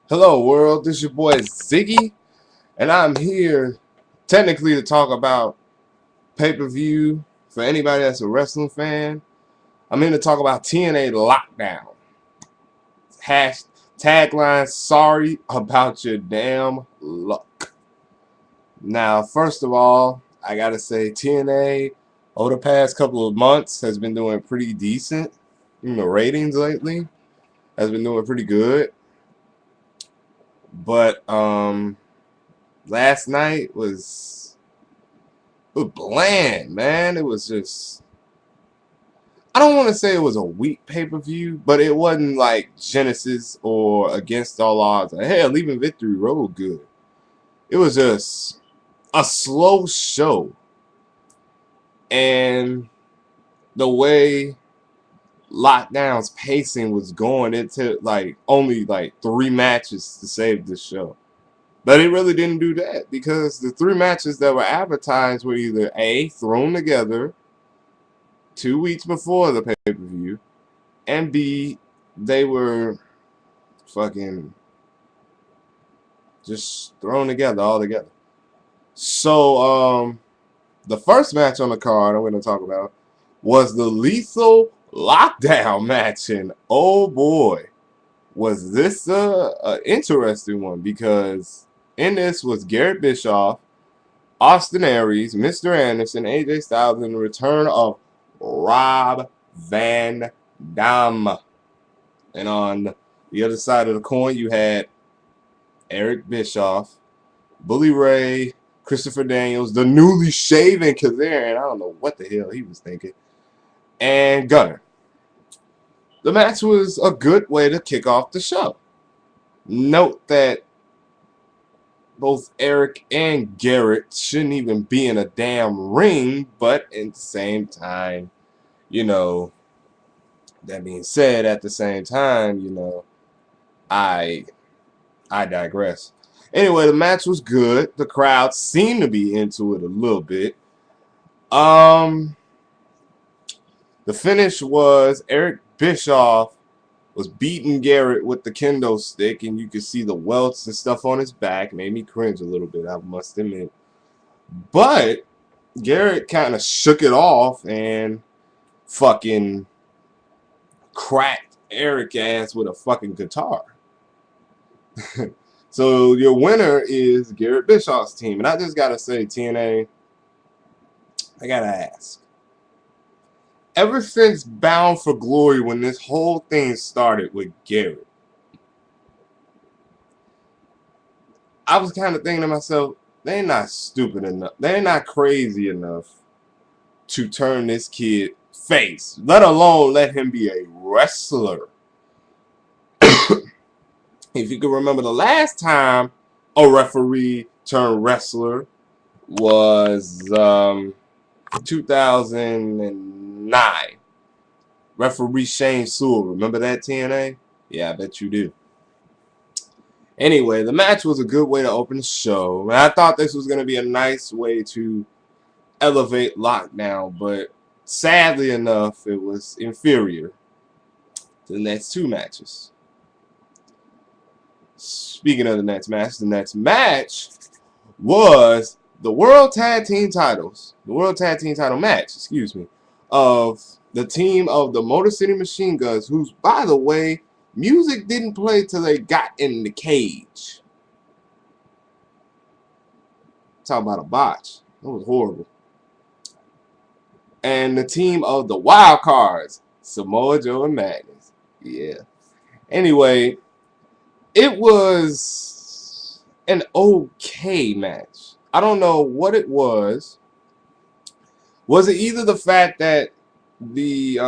Hello world, this is your boy Ziggy, and I'm here technically to talk about pay-per-view for anybody that's a wrestling fan. I'm here to talk about TNA Lockdown. Hash tagline, sorry about your damn luck. Now, first of all, I gotta say TNA over the past couple of months has been doing pretty decent. Ratings lately has been doing pretty good. But last night was bland, man. It was just, I don't want to say it was a weak pay-per-view, but it wasn't like Genesis or Against All Odds. Hell, even Victory Road good. It was just a slow show. And the way Lockdown's pacing was going, it took like only like 3 matches to save this show. But it really didn't do that because the 3 matches that were advertised were either A, thrown together 2 weeks before the pay-per-view, and B, they were fucking just thrown together all together. So the first match on the card I'm going to talk about was the Lethal Lockdown match, and oh boy, was this a interesting one, because in this was Garrett Bischoff, Austin Aries, Mr. Anderson, AJ Styles, and the return of Rob Van Dam. And on the other side of the coin, you had Eric Bischoff, Bully Ray, Christopher Daniels, the newly shaven Kazarian. I don't know what the hell he was thinking, and Gunner. The match was a good way to kick off the show. Note that both Eric and Garrett shouldn't even be in a damn ring, but at the same time, that being said, at the same time, I digress. Anyway, the match was good. The crowd seemed to be into it a little bit. The finish was Eric Bischoff was beating Garrett with the kendo stick, and you could see the welts and stuff on his back. Made me cringe a little bit, I must admit. But Garrett kind of shook it off and fucking cracked Eric ass with a fucking guitar. So your winner is Garrett Bischoff's team. And I just gotta say, TNA, I gotta ask. Ever since Bound for Glory, when this whole thing started with Garrett, I was kind of thinking to myself, they're not stupid enough. They're not crazy enough to turn this kid face, let alone let him be a wrestler. If you can remember, the last time a referee turned wrestler was 2009. Referee Shane Sewell. Remember that, TNA? Yeah, I bet you do. Anyway, the match was a good way to open the show. And I thought this was going to be a nice way to elevate Lockdown, but sadly enough, it was inferior to the next 2 matches. Speaking of the next match was the World Tag Team Titles. The World Tag Team Title match, of the team of the Motor City Machine Guns, whose, by the way, music didn't play till they got in the cage. Talk about a botch. That was horrible. And the team of the Wild Cards, Samoa Joe and Madness. Yeah. Anyway, it was an okay match. I don't know what it was. Was it either the fact that the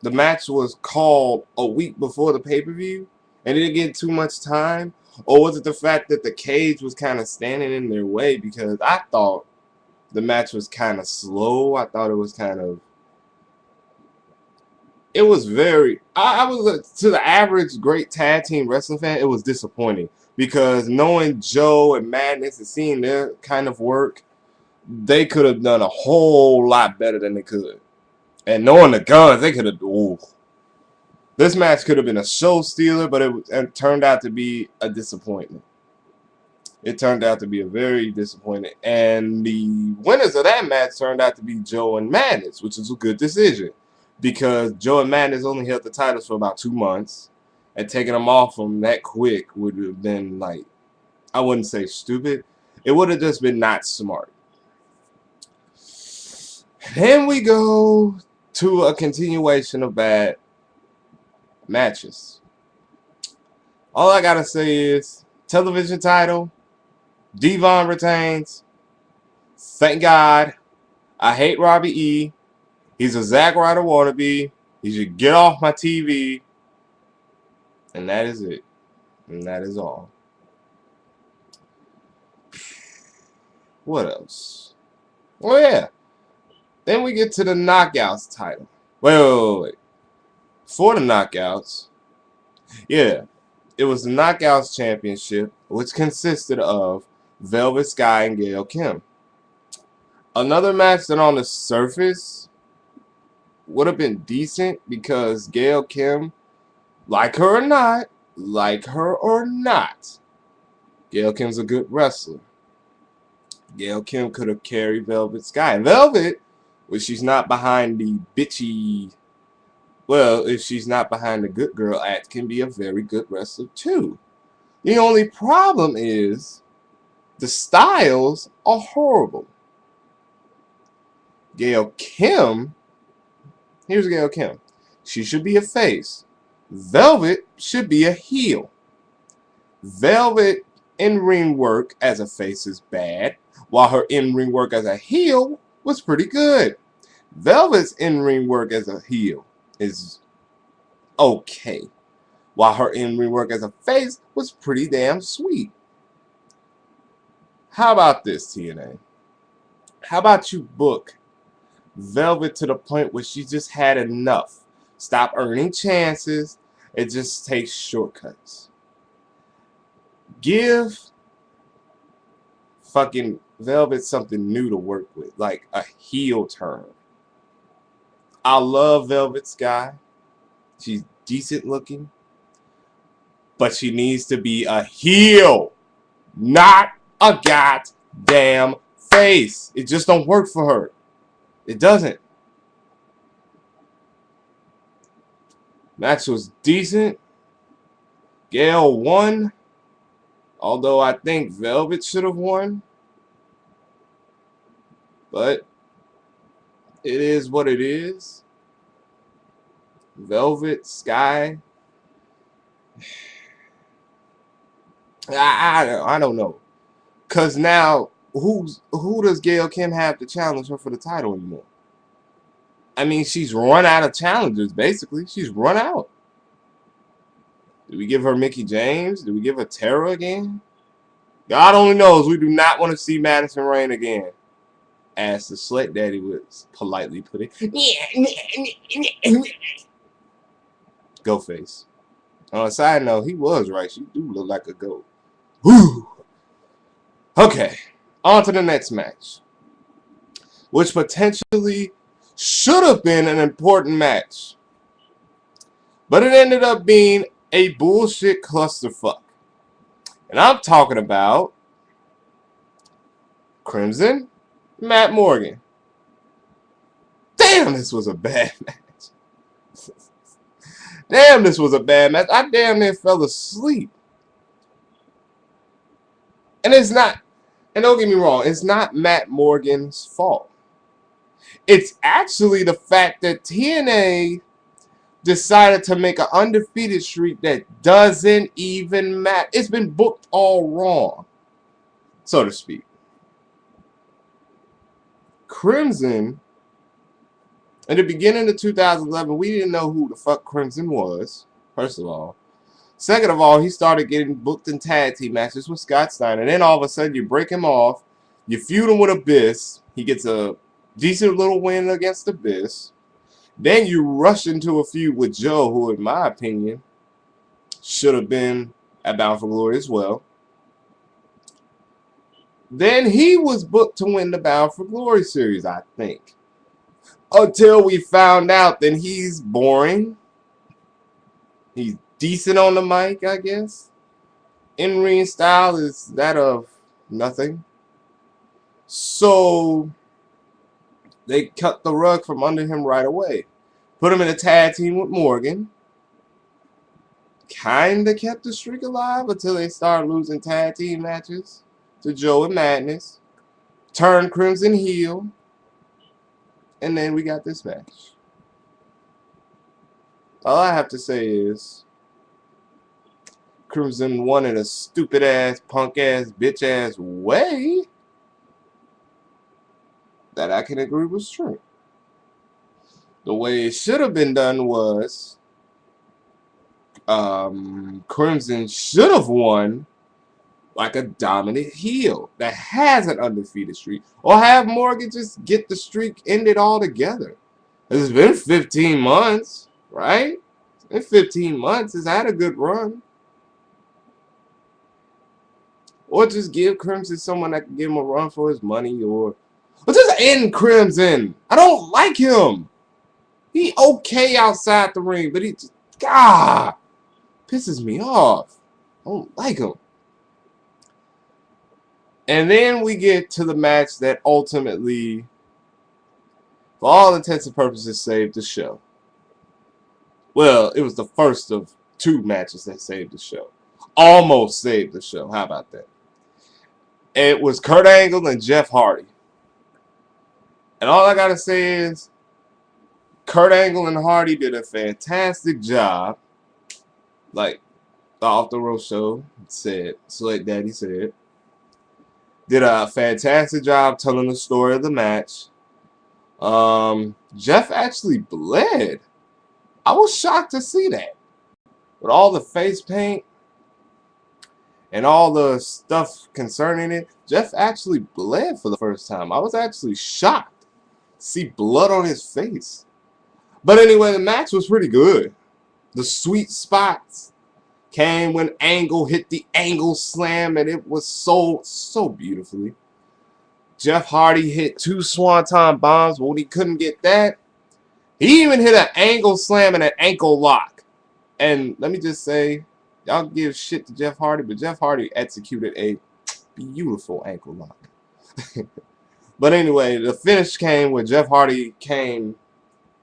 match was called a week before the pay-per-view and it didn't get too much time? Or was it the fact that the cage was kind of standing in their way? Because I thought the match was kind of slow. I thought it was kind of... It was very... I was, to the average great tag team wrestling fan, it was disappointing. Because knowing Joe and Madness and seeing their kind of work, they could have done a whole lot better than they could. And knowing the Guns, they could have... This match could have been a show stealer, but it turned out to be a disappointment. It turned out to be a very disappointing. And the winners of that match turned out to be Joe and Madness, which is a good decision. Because Joe and Madness only held the titles for about 2 months. And taking them off them that quick would have been like, I wouldn't say stupid. It would have just been not smart. Then we go to a continuation of bad matches. All I gotta say is television title, Devon retains. Thank God. I hate Robbie E. He's a Zack Ryder wannabe. He should get off my TV. And that is it. And that is all. What else? Oh yeah. Then we get to the Knockouts title. Wait. For the Knockouts, yeah, it was the Knockouts Championship, which consisted of Velvet Sky and Gail Kim. Another match that on the surface would have been decent because Gail Kim, like her or not, Gail Kim's a good wrestler. Gail Kim could have carried Velvet Sky. Velvet, well, she's not behind the bitchy. Well, if she's not behind the good girl act, can be a very good wrestler too. The only problem is the styles are horrible. Gail Kim, here's Gail Kim. She should be a face. Velvet should be a heel. Velvet in-ring work as a face is bad, while her in-ring work as a heel was pretty good. Velvet's in-ring work as a heel is okay, while her in-ring work as a face was pretty damn sweet. How about this, TNA? How about you book Velvet to the point where she just had enough? Stop earning chances. It just takes shortcuts. Give fucking Velvet something new to work with, like a heel turn. I love Velvet Sky. She's decent looking. But she needs to be a heel, not a goddamn face. It just don't work for her. It doesn't. Match was decent. Gail won. Although I think Velvet should have won. But it is what it is. Velvet Sky. I don't know. Cause now who does Gail Kim have to challenge her for the title anymore? I mean, she's run out of challengers, basically. She's run out. Do we give her Mickie James? Do we give her Tara again? God only knows we do not want to see Madison Rayne again. As the Slut Daddy would politely put it. Go face. On a side note, he was right. She do look like a goat. Woo! Okay, on to the next match, which potentially should have been an important match, but it ended up being a bullshit clusterfuck. And I'm talking about Crimson, Matt Morgan. Damn, this was a bad match. Damn, this was a bad match. I damn near fell asleep. And it's not, and don't get me wrong, it's not Matt Morgan's fault. It's actually the fact that TNA decided to make an undefeated streak that doesn't even matter. It's been booked all wrong, so to speak. Crimson, in the beginning of 2011, we didn't know who the fuck Crimson was, first of all. Second of all, he started getting booked in tag team matches with Scott Steiner. And then all of a sudden, you break him off. You feud him with Abyss. He gets a decent little win against Abyss. Then you rush into a feud with Joe, who, in my opinion, should have been at Bound for Glory as well. Then he was booked to win the Bound for Glory series, I think. Until we found out that he's boring. He's decent on the mic, I guess. In-ring style is that of nothing. So they cut the rug from under him right away. Put him in a tag team with Morgan. Kinda kept the streak alive until they started losing tag team matches to Joe and Madness. Turned Crimson heel. And then we got this match. All I have to say is Crimson won in a stupid ass, punk ass, bitch ass way that I can agree was true. The way it should have been done was Crimson should have won like a dominant heel that has an undefeated streak, or have Morgan just get the streak ended altogether. It's been 15 months, right? In 15 months, it's had a good run. Or just give Crimson someone that can give him a run for his money, or just end Crimson. I don't like him. He okay outside the ring, but he just, God, pisses me off. I don't like him. And then we get to the match that ultimately, for all intents and purposes, saved the show. Well, it was the first of two matches that saved the show. Almost saved the show. How about that? It was Kurt Angle and Jeff Hardy. And all I got to say is, Kurt Angle and Hardy did a fantastic job. Like the Off the Road Show said, Select Daddy said. Did a fantastic job telling the story of the match. Jeff actually bled. I was shocked to see that. With all the face paint and all the stuff concerning it, Jeff actually bled for the first time. I was actually shocked to see blood on his face. But anyway, the match was pretty good. The sweet spots came when Angle hit the Angle Slam, and it was so beautifully. Jeff Hardy hit 2 Swanton bombs, but when he couldn't get that, he even hit an Angle Slam and an ankle lock. And let me just say, y'all give shit to Jeff Hardy, but Jeff Hardy executed a beautiful ankle lock. But anyway, the finish came when Jeff Hardy came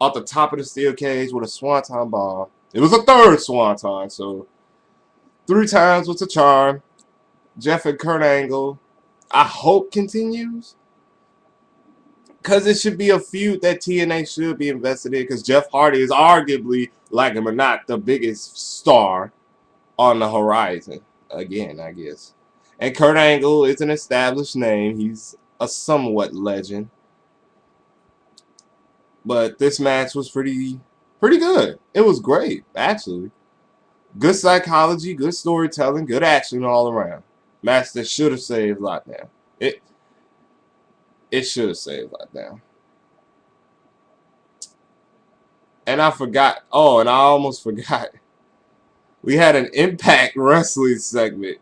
off the top of the steel cage with a Swanton bomb. It was a third Swanton, so 3 times was a charm. Jeff and Kurt Angle, I hope, continues. Because it should be a feud that TNA should be invested in. Because Jeff Hardy is arguably, like him or not, the biggest star on the horizon. Again, I guess. And Kurt Angle is an established name. He's a somewhat legend. But this match was pretty good. It was great, actually. Good psychology, good storytelling, good action all around. Match that should have saved Lockdown. It should have saved Lockdown. And I forgot. Oh, and I almost forgot. We had an Impact Wrestling segment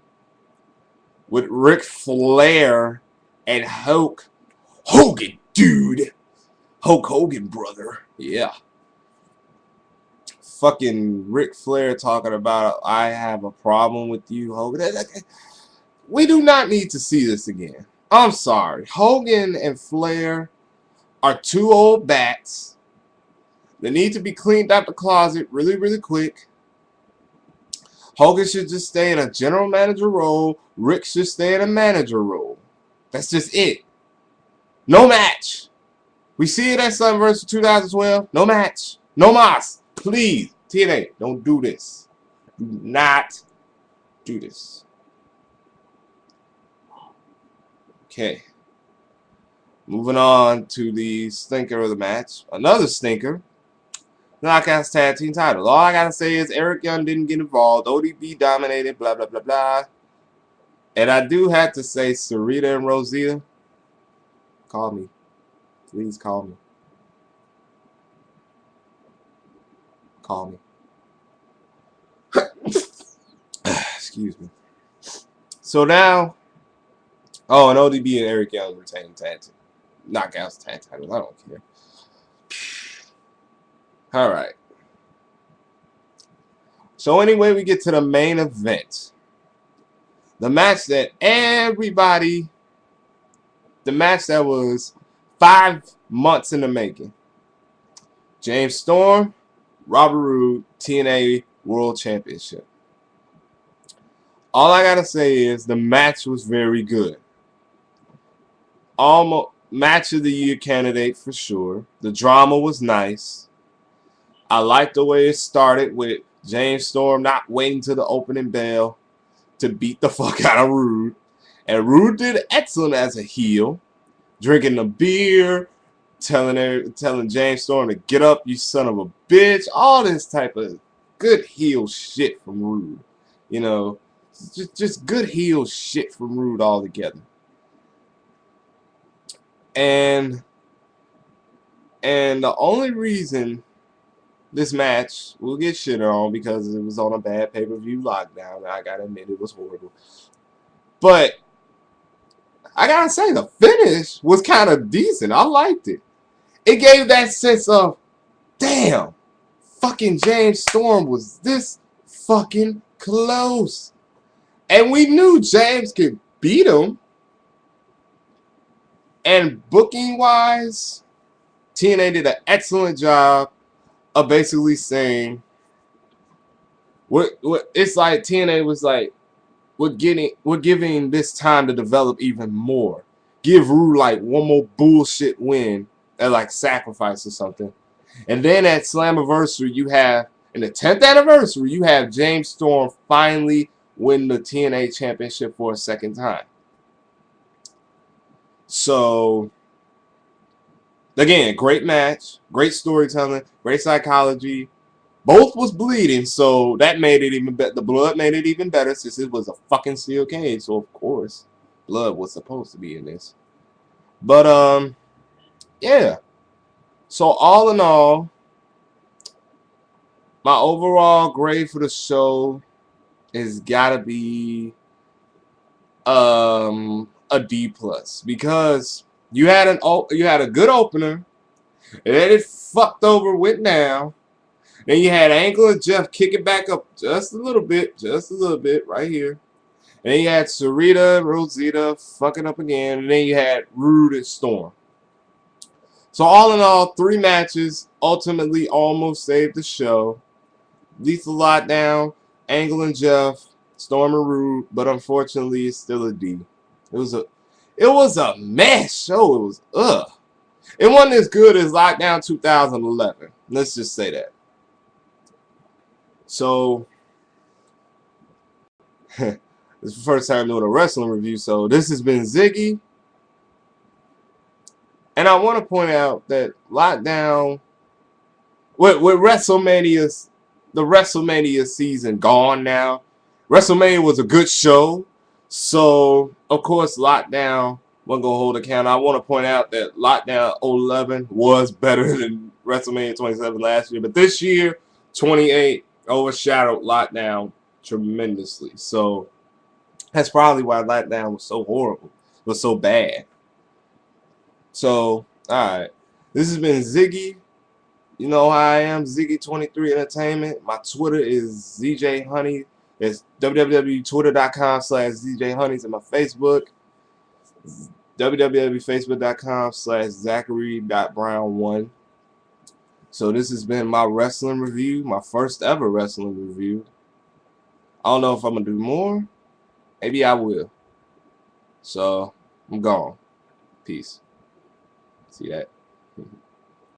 with Ric Flair and Hulk Hogan, dude. Hulk Hogan, brother. Yeah. Fucking Ric Flair talking about, I have a problem with you, Hogan. We do not need to see this again. I'm sorry. Hogan and Flair are 2 old bats. They need to be cleaned out the closet really quick. Hogan should just stay in a general manager role. Rick should stay in a manager role. That's just it. No match. We see it at Summerverse 2012. No match. No mas. Please, TNA, don't do this. Do not do this. Okay. Moving on to the stinker of the match. Another stinker. Knockouts Tag Team titles. All I gotta say is Eric Young didn't get involved. ODB dominated. Blah, blah, blah, blah. And I do have to say, Sarita and Rosita, call me. Please call me. Call me. Excuse me. So now, oh, and ODB and Eric Young retaining tag team. Knockouts tag titles. I don't care. All right. So anyway, we get to the main event. The match that was 5 months in the making. James Storm, Robert Roode, TNA World Championship. All I gotta say is the match was very good. Almost match of the year candidate for sure. The drama was nice. I liked the way it started with James Storm not waiting to the opening bell to beat the fuck out of Roode. And Roode did excellent as a heel, drinking the beer, telling James Storm to get up, you son of a bitch. All this type of good heel shit from Roode. You know, just good heel shit from Roode altogether. And the only reason this match will get shit on because it was on a bad pay-per-view lockdown. I gotta admit it was horrible. But I gotta say the finish was kind of decent. I liked it. It gave that sense of, damn, fucking James Storm was this fucking close. And we knew James could beat him. And booking-wise, TNA did an excellent job of basically saying, what it's like TNA was like, we're giving this time to develop even more. Give Roode like one more bullshit win at like Sacrifice or something. And then at Slammiversary, you have, in the 10th anniversary, you have James Storm finally win the TNA Championship for a second time. So, again, great match, great storytelling, great psychology. Both was bleeding, so that made it even better. The blood made it even better since it was a fucking steel cage. So, of course, blood was supposed to be in this. But, yeah. So, all in all, my overall grade for the show is gotta be a D+ because you had a good opener, and then it fucked over went down. Then you had Angle and Jeff kick it back up just a little bit right here. And then you had Sarita and Rosita fucking up again, and then you had Roode and Storm. So all in all, 3 matches ultimately almost saved the show. Lethal Lockdown, Angle and Jeff, Storm and Roode, but unfortunately it's still a D. It was a mess show. It was It wasn't as good as Lockdown 2011. Let's just say that. So this is the first time doing a wrestling review. So this has been Ziggy. And I want to point out that Lockdown, with WrestleMania's, the WrestleMania season gone now. WrestleMania was a good show. So, of course, Lockdown wasn't going to hold a count. I want to point out that Lockdown 11 was better than WrestleMania 27 last year. But this year, 28 overshadowed Lockdown tremendously. So, that's probably why Lockdown was so horrible. Was so bad. So, alright. This has been Ziggy. You know how I am, Ziggy23 Entertainment. My Twitter is ZJ It's www.twitter.com/ZJHoneys, and my Facebook www.facebook.com/Zachary.Brown1. So this has been my wrestling review, my first ever wrestling review. I don't know if I'm going to do more. Maybe I will. So, I'm gone. Peace. See that?